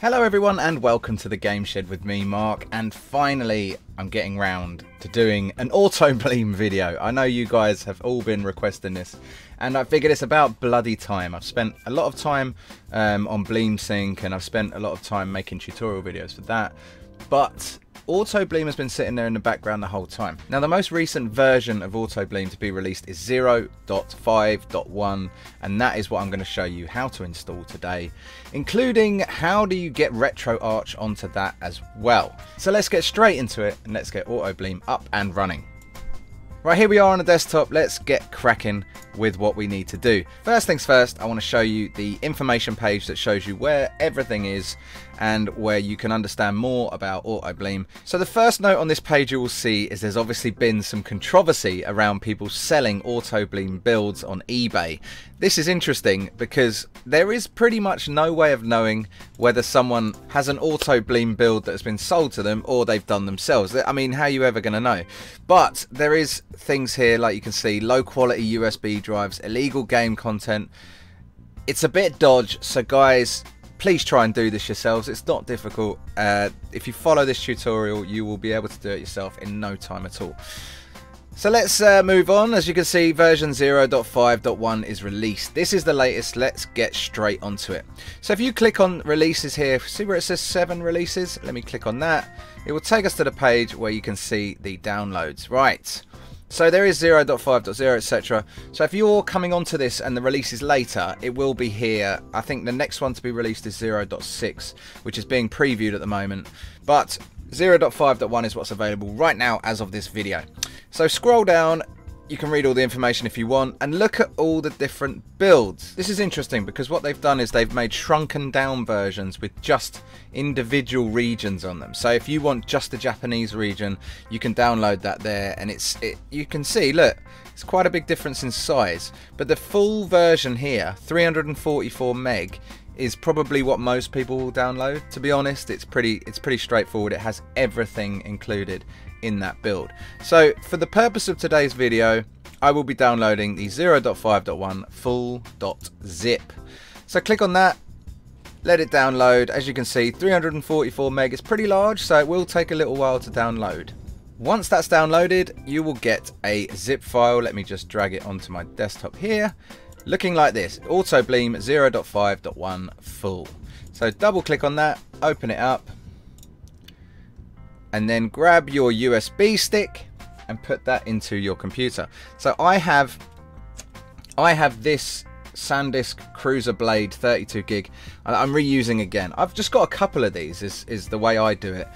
Hello everyone and welcome to the Game Shed with me, Mark, and finally I'm getting round to doing an Autobleem video. I know you guys have all been requesting this and I figured it's about bloody time. I've spent a lot of time on BleemSync and I've spent a lot of time making tutorial videos for that, but Autobleem has been sitting there in the background the whole time. Now the most recent version of Autobleem to be released is 0.5.1 and that is what I'm going to show you how to install today, including how do you get Retroarch onto that as well. So let's get straight into it and let's get Autobleem up and running. Right, here we are on the desktop. Let's get cracking with what we need to do. First things first, I want to show you the information page that shows you where everything is and where you can understand more about Autobleem. So the first note on this page you will see is there's obviously been some controversy around people selling Autobleem builds on eBay. This is interesting because there is pretty much no way of knowing whether someone has an Autobleem build that has been sold to them or they've done themselves. I mean, how are you ever going to know? But there is things here, like you can see, low quality USB drives, illegal game content. It's a bit dodge, so guys, please try and do this yourselves. It's not difficult. If you follow this tutorial, you will be able to do it yourself in no time at all. So let's move on. As you can see, version 0.5.1 is released. This is the latest. Let's get straight onto it. So if you click on releases here, see where it says 7 releases? Let me click on that. It will take us to the page where you can see the downloads. Right. So there is 0.5.0, etc. So if you're coming onto this and the release is later, it will be here. I think the next one to be released is 0.6, which is being previewed at the moment. But 0.5.1 is what's available right now as of this video. So scroll down, you can read all the information if you want, and look at all the different builds. This is interesting because what they've done is they've made shrunken down versions with just individual regions on them. So if you want just the Japanese region, you can download that there, and you can see, look, it's quite a big difference in size. But the full version here, 344 meg, is probably what most people will download. To be honest, it's pretty straightforward. It has everything included in that build. So for the purpose of today's video, I will be downloading the 0.5.1 full.zip. So click on that, let it download. As you can see, 344 meg is pretty large, so it will take a little while to download. Once that's downloaded, you will get a zip file. Let me just drag it onto my desktop here, looking like this: Autobleem 0.5.1 full. So double click on that, open it up, and then grab your USB stick and put that into your computer. So I have this SanDisk Cruiser Blade 32 gig. I'm reusing again. I've just got a couple of these is the way I do it.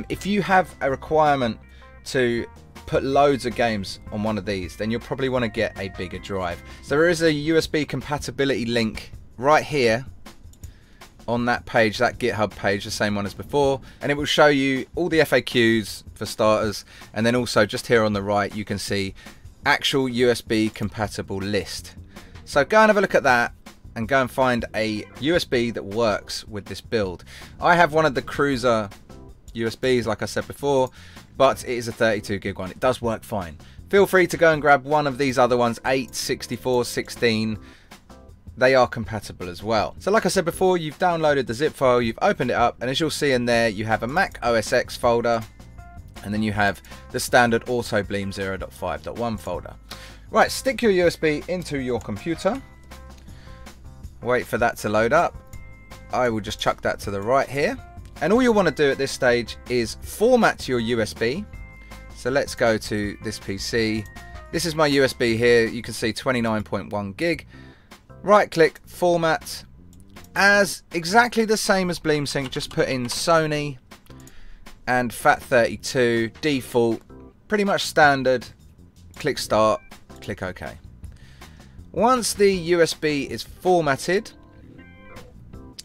If you have a requirement to put loads of games on one of these, then you'll probably want to get a bigger drive. So there is a USB compatibility link right here on that page, that GitHub page, the same one as before, and it will show you all the FAQs for starters, and then also just here on the right you can see actual USB compatible list. So go and have a look at that and go and find a USB that works with this build. I have one of the Cruiser USBs, like I said before, but it is a 32 gig one. It does work fine. Feel free to go and grab one of these other ones, 8, 64, 16. They are compatible as well. So like I said before, you've downloaded the zip file, you've opened it up, and as you'll see in there, you have a Mac OS X folder, and then you have the standard Autobleem 0.5.1 folder. Right, stick your USB into your computer. Wait for that to load up. I will just chuck that to the right here. And all you'll want to do at this stage is format your USB. So let's go to this PC. This is my USB here. You can see 29.1 gig. Right click, format, as exactly the same as BleemSync, just put in Sony and FAT32, default, pretty much standard. Click start, click OK. Once the USB is formatted,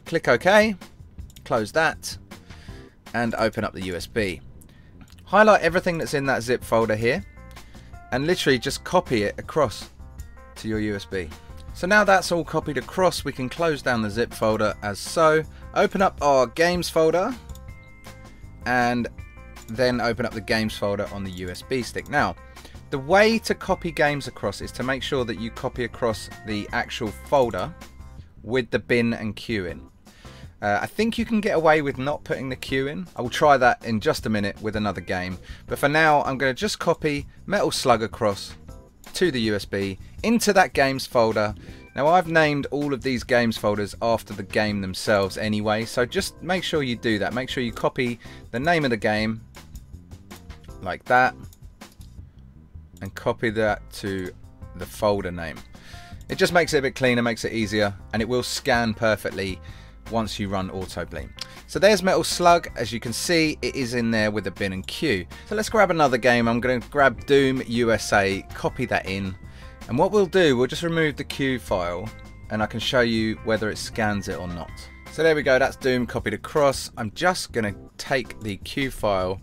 click OK, close that, and open up the USB. Highlight everything that's in that zip folder here, and literally just copy it across to your USB. So now that's all copied across, we can close down the zip folder as so, open up our games folder, and then open up the games folder on the USB stick. Now, the way to copy games across is to make sure that you copy across the actual folder with the bin and queue in. I think you can get away with not putting the Q in. I will try that in just a minute with another game. But for now, I'm going to just copy Metal Slug across to the USB into that games folder. Now I've named all of these games folders after the game themselves anyway, so just make sure you do that. Make sure you copy the name of the game like that and copy that to the folder name. It just makes it a bit cleaner, makes it easier, and it will scan perfectly once you run Autobleem. So there's Metal Slug. As you can see, it is in there with a bin and Q. So let's grab another game. I'm going to grab Doom USA, copy that in, and what we'll do, we'll just remove the Q file and I can show you whether it scans it or not. So there we go, that's Doom copied across. I'm just going to take the Q file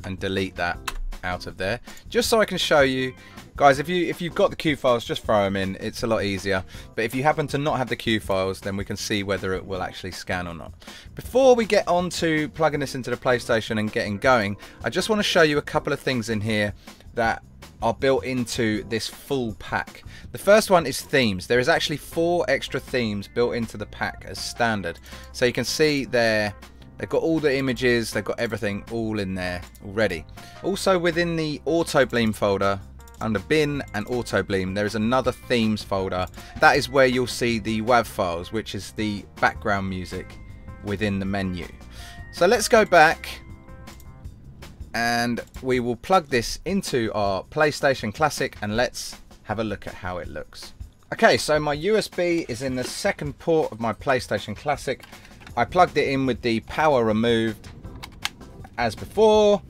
and delete that out of there, just so I can show you. Guys, if you've got the Q files, just throw them in. It's a lot easier. But if you happen to not have the Q files, then we can see whether it will actually scan or not. Before we get on to plugging this into the PlayStation and getting going, I just want to show you a couple of things in here that are built into this full pack. The first one is themes. There is actually 4 extra themes built into the pack as standard. So you can see there, they've got all the images, they've got everything all in there already. Also within the Autobleem folder, under bin and Autobleem, there is another themes folder. That is where you'll see the WAV files, which is the background music within the menu. So let's go back and we will plug this into our PlayStation Classic and let's have a look at how it looks. Okay, so my USB is in the second port of my PlayStation Classic. I plugged it in with the power removed as before.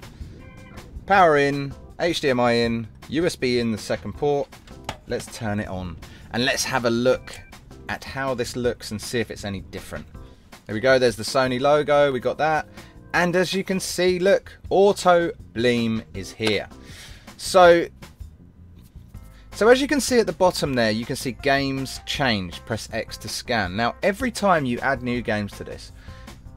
Power in, HDMI in, USB in the second port. Let's turn it on and let's have a look at how this looks and see if it's any different. There we go, there's the Sony logo, we got that. And as you can see, look, Autobleem is here. So as you can see at the bottom there, you can see games change. Press X to scan. Now, every time you add new games to this,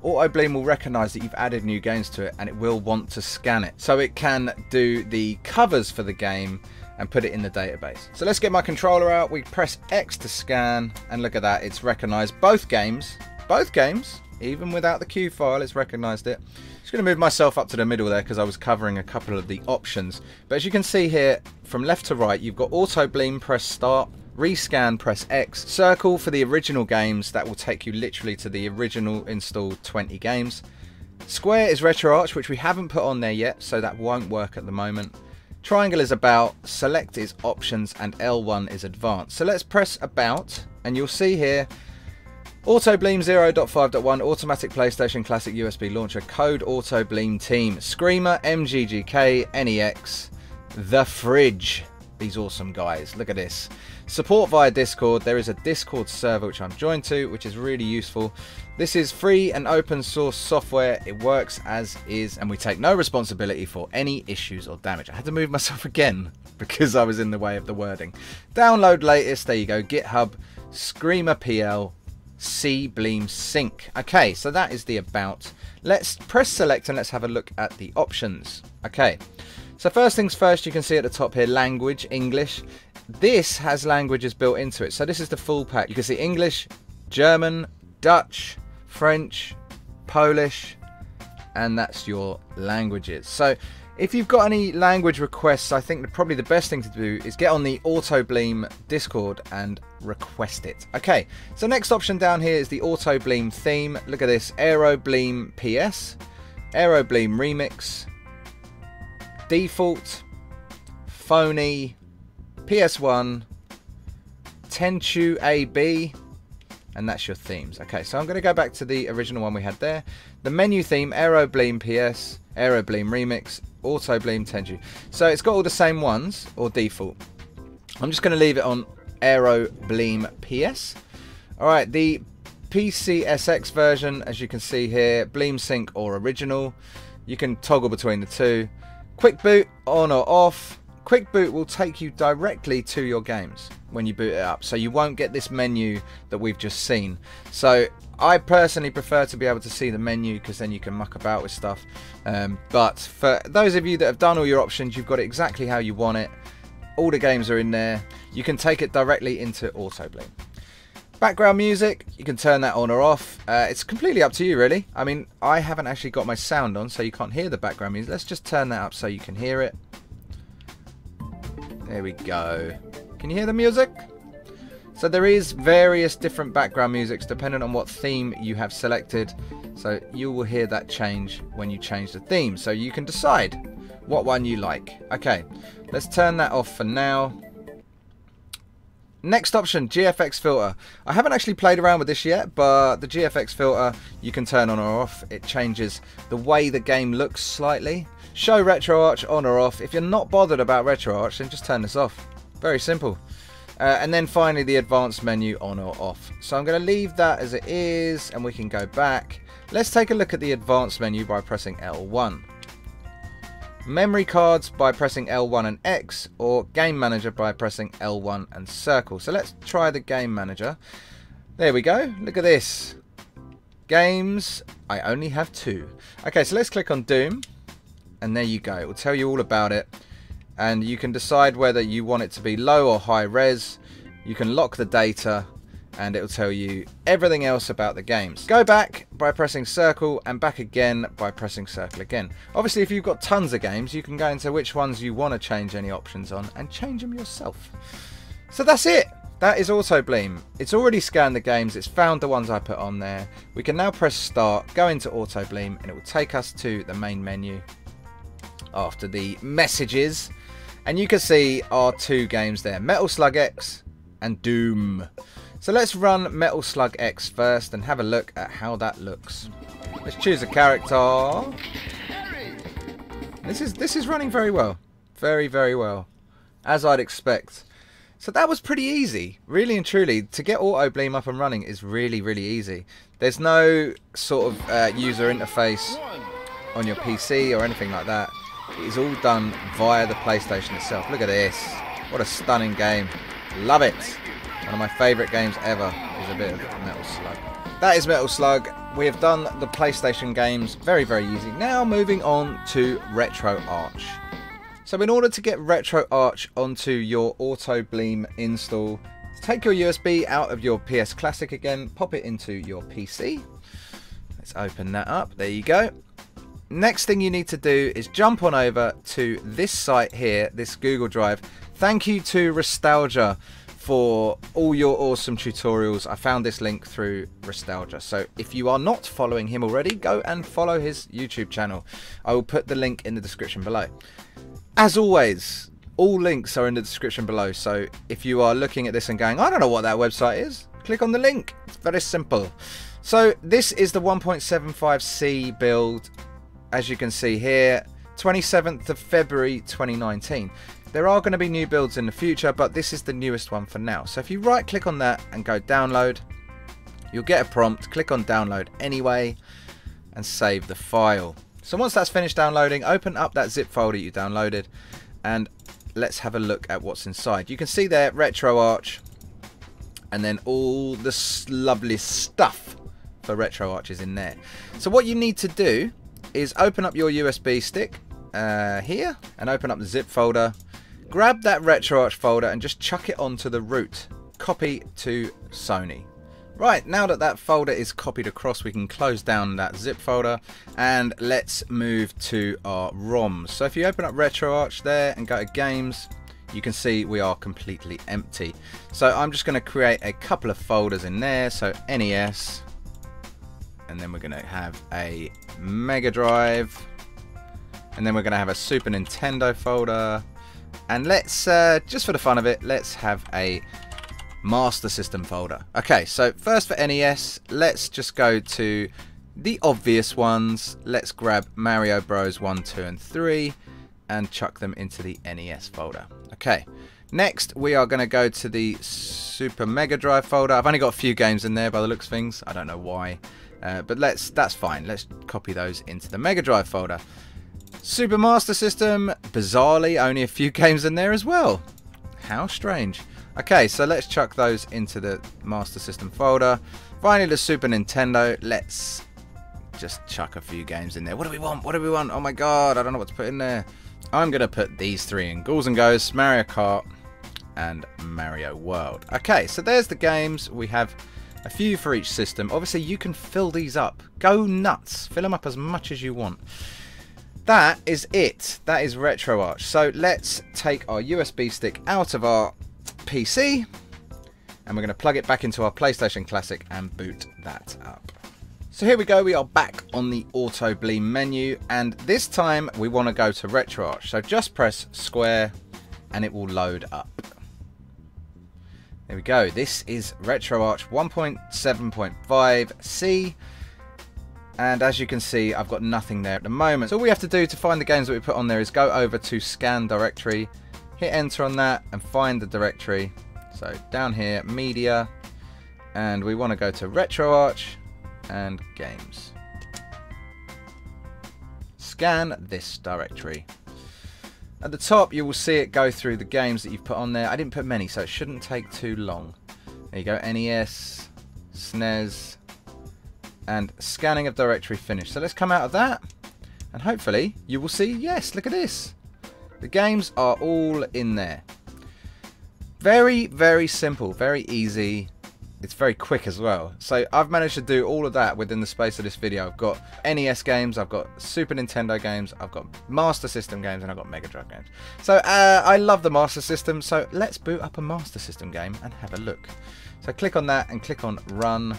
Autobleem will recognize that you've added new games to it and it will want to scan it. So it can do the covers for the game and put it in the database. So let's get my controller out. We press X to scan and look at that. It's recognized both games. Even without the Q file, it's recognized it. Just going to move myself up to the middle there because I was covering a couple of the options. But as you can see here, from left to right, you've got Autobleem, press start, rescan, press X, circle for the original games. That will take you literally to the original installed 20 games. Square is Retroarch, which we haven't put on there yet, so that won't work at the moment. Triangle is about, select is options, and L1 is advanced. So let's press about, and you'll see here, Autobleem 0.5.1 automatic PlayStation Classic USB launcher, code Autobleem team, Screamer, MGGK, NEX, The Fridge. These awesome guys, look at this. Support via Discord. There is a Discord server which I'm joined to, which is really useful. This is free and open source software. It works as is, and we take no responsibility for any issues or damage. I had to move myself again because I was in the way of the wording. Download latest, there you go, GitHub, Screamer PL, Bleem Sync. Okay, so that is the about. Let's press select and let's have a look at the options. Okay, so first things first, you can see at the top here, language, English. This has languages built into it. So this is the full pack. You can see English, German, Dutch, French, Polish, and that's your languages. So if you've got any language requests, I think probably the best thing to do is get on the Autobleem Discord and request it. Okay, so next option down here is the Autobleem theme. Look at this, Aerobleem PS, Aerobleem Remix, Default, Phony, PS1, Tenchu AB, and that's your themes. Okay, so I'm going to go back to the original one we had there. The menu theme, Aerobleem PS, Aerobleem Remix, Autobleem Tenchu. So it's got all the same ones, or default. I'm just going to leave it on Aerobleem PS. Alright, the PCSX version, as you can see here, Bleem Sync or original. You can toggle between the two. Quick boot, on or off. Quick boot will take you directly to your games when you boot it up, so you won't get this menu that we've just seen. So I personally prefer to be able to see the menu because then you can muck about with stuff. But for those of you that have done all your options, you've got it exactly how you want it. All the games are in there. You can take it directly into Autobleem. Background music, you can turn that on or off. It's completely up to you, really. I mean, I haven't actually got my sound on, so you can't hear the background music. Let's just turn that up so you can hear it. There we go. Can you hear the music? So there is various different background musics depending on what theme you have selected. So you will hear that change when you change the theme. So you can decide what one you like. Okay, let's turn that off for now. Next option, Gfx Filter. I haven't actually played around with this yet, but the Gfx Filter you can turn on or off. It changes the way the game looks slightly. Show Retroarch on or off. If you're not bothered about Retroarch, then just turn this off. Very simple. And then finally the advanced menu on or off. So I'm going to leave that as it is and we can go back. Let's take a look at the advanced menu by pressing L1. Memory cards by pressing L1 and X, or game manager by pressing L1 and circle. So let's try the game manager. There we go. Look at this. Games. I only have 2. Okay, so let's click on Doom. And there you go. It will tell you all about it. And you can decide whether you want it to be low or high res. You can lock the data. And it will tell you everything else about the games. Go back by pressing circle and back again by pressing circle again. Obviously, if you've got tons of games, you can go into which ones you want to change any options on and change them yourself. So that's it. That is Autobleem. It's already scanned the games. It's found the ones I put on there. We can now press start, go into Autobleem, and it will take us to the main menu after the messages. And you can see our 2 games there, Metal Slug X and Doom. So let's run Metal Slug X first and have a look at how that looks. Let's choose a character. This is running very well. Very, very well. As I'd expect. So that was pretty easy. Really and truly, to get Autobleem up and running is really, really easy. There's no sort of user interface on your PC or anything like that. It is all done via the PlayStation itself. Look at this. What a stunning game. Love it. One of my favourite games ever is a bit of Metal Slug. That is Metal Slug. We have done the PlayStation games very, very easy. Now moving on to Retroarch. So in order to get Retroarch onto your Autobleem install, take your USB out of your PS Classic again, pop it into your PC. Let's open that up. There you go. Next thing you need to do is jump on over to this site here, this Google Drive. Thank you to Restalgia for all your awesome tutorials. I found this link through Restalgia. So if you are not following him already, go and follow his YouTube channel. I will put the link in the description below. As always, all links are in the description below. So if you are looking at this and going, I don't know what that website is, click on the link. It's very simple. So this is the 1.75C build. As you can see here, 27th of February 2019. There are going to be new builds in the future, but this is the newest one for now. So if you right click on that and go download, you'll get a prompt. Click on download anyway and save the file. So once that's finished downloading, open up that zip folder you downloaded and let's have a look at what's inside. You can see there Retroarch and then all the lovely stuff for Retroarch is in there. So what you need to do is open up your USB stick here and open up the zip folder. Grab that Retroarch folder and just chuck it onto the root. Copy to Sony. Right, now that that folder is copied across, we can close down that zip folder and let's move to our ROMs. So if you open up Retroarch there and go to games, you can see we are completely empty. So I'm just going to create a couple of folders in there. So NES, and then we're going to have a Mega Drive, and then we're going to have a Super Nintendo folder, and let's just for the fun of it, let's have a Master System folder. Okay, so first for NES, let's just go to the obvious ones. Let's grab Mario Bros 1, 2 and 3 and chuck them into the NES folder. Okay, next we are going to go to the Super Mega Drive folder. I've only got a few games in there by the looks of things. I don't know why, but that's fine. Let's copy those into the Mega Drive folder. Super Master System, bizarrely only a few games in there as well. How strange. Okay, so let's chuck those into the Master System folder. Finally, the Super Nintendo. Let's just chuck a few games in there. What do we want? What do we want? Oh my god, I don't know what to put in there. I'm going to put these three in. Ghouls and Ghosts, Mario Kart, and Mario World. Okay, so there's the games. We have a few for each system. Obviously, you can fill these up. Go nuts. Fill them up as much as you want. That is it. That is Retroarch. So let's take our USB stick out of our PC, and we're going to plug it back into our PlayStation Classic and boot that up. So here we go, we are back on the Autobleem menu, and this time we want to go to Retroarch. So just press square and it will load up. There we go, this is Retroarch 1.7.5C, and as you can see I've got nothing there at the moment. So all we have to do to find the games that we put on there is go over to scan directory, hit enter on that and find the directory. So down here, media, and we want to go to Retroarch and games. Scan this directory. At the top you will see it go through the games that you've put on there. I didn't put many, so it shouldn't take too long. There you go, NES, SNES, and scanning of directory finished. So let's come out of that, and hopefully you will see, yes, look at this. The games are all in there. Very, very simple, very easy. It's very quick as well. So I've managed to do all of that within the space of this video. I've got NES games, I've got Super Nintendo games, I've got Master System games, and I've got Mega Drive games. So I love the Master System, so let's boot up a Master System game and have a look. So click on that and click on Run,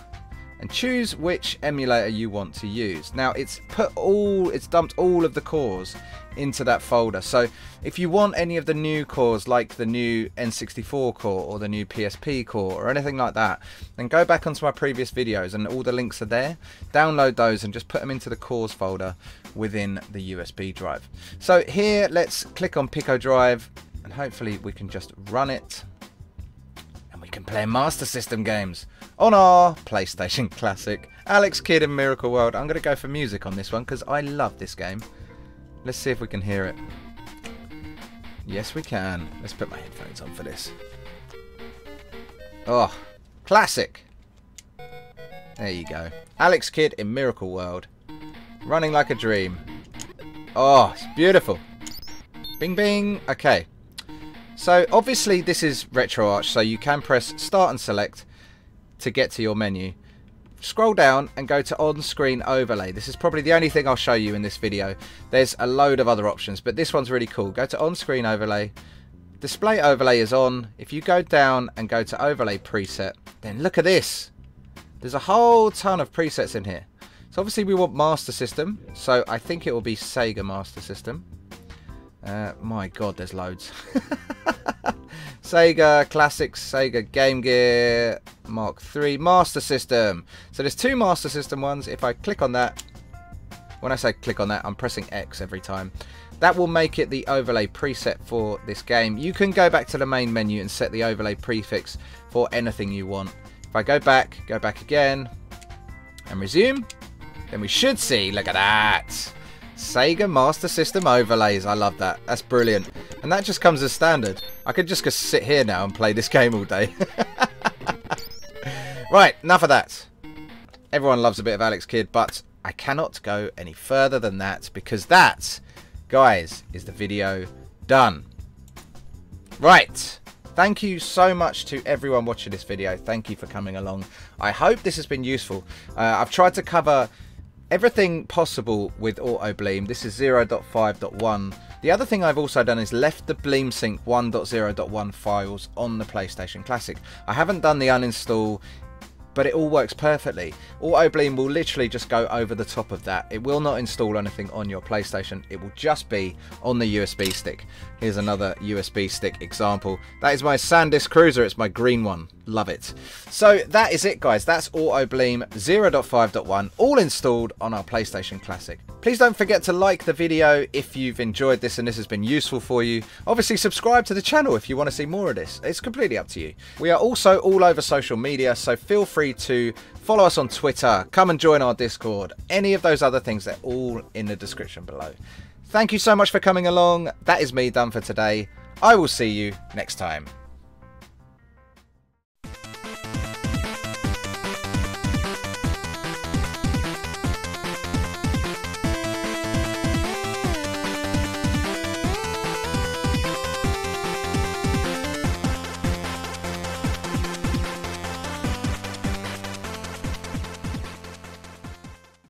and choose which emulator you want to use. Now it's dumped all of the cores into that folder. So if you want any of the new cores, like the new N64 core or the new PSP core or anything like that, then go back onto my previous videos and all the links are there. Download those and just put them into the cores folder within the USB drive. So here, let's click on Pico Drive, and hopefully we can just run it. We can play Master System games on our PlayStation Classic. Alex Kidd in Miracle World. I'm going to go for music on this one because I love this game. Let's see if we can hear it. Yes, we can. Let's put my headphones on for this. Oh, classic. There you go. Alex Kidd in Miracle World. Running like a dream. Oh, it's beautiful. Bing, bing. Okay. So obviously this is Retroarch, so you can press start and select to get to your menu. Scroll down and go to on-screen overlay. This is probably the only thing I'll show you in this video. There's a load of other options, but this one's really cool. Go to on-screen overlay. Display overlay is on. If you go down and go to overlay preset, then look at this. There's a whole ton of presets in here. So obviously we want Master System, so I think it will be Sega Master System. My god, there's loads. Sega Classics, Sega Game Gear, Mark III, Master System. So there's two Master System ones. If I click on that, when I say click on that, I'm pressing X every time. That will make it the overlay preset for this game. You can go back to the main menu and set the overlay prefix for anything you want. If I go back again, and resume, then we should see, look at that. Sega Master System overlays. I love that. That's brilliant. And that just comes as standard. I could just go sit here now and play this game all day. Right, enough of that. Everyone loves a bit of Alex Kidd, but I cannot go any further than that, because that, guys, is the video done. Right. Thank you so much to everyone watching this video. Thank you for coming along. I hope this has been useful. I've tried to cover everything possible with Autobleem. This is 0.5.1. The other thing I've also done is left the BleemSync 1.0.1 files on the PlayStation Classic. I haven't done the uninstall, but it all works perfectly. Autobleem will literally just go over the top of that. It will not install anything on your PlayStation. It will just be on the USB stick. Here's another USB stick example. That is my SanDisk Cruiser. It's my green one. Love it. So that is it, guys. That's Autobleem 0.5.1 all installed on our PlayStation Classic. Please don't forget to like the video if you've enjoyed this and this has been useful for you. Obviously subscribe to the channel if you want to see more of this. It's completely up to you. We are also all over social media, so feel free to follow us on Twitter, come and join our Discord, any of those other things, they're all in the description below. Thank you so much for coming along. That is me done for today. I will see you next time.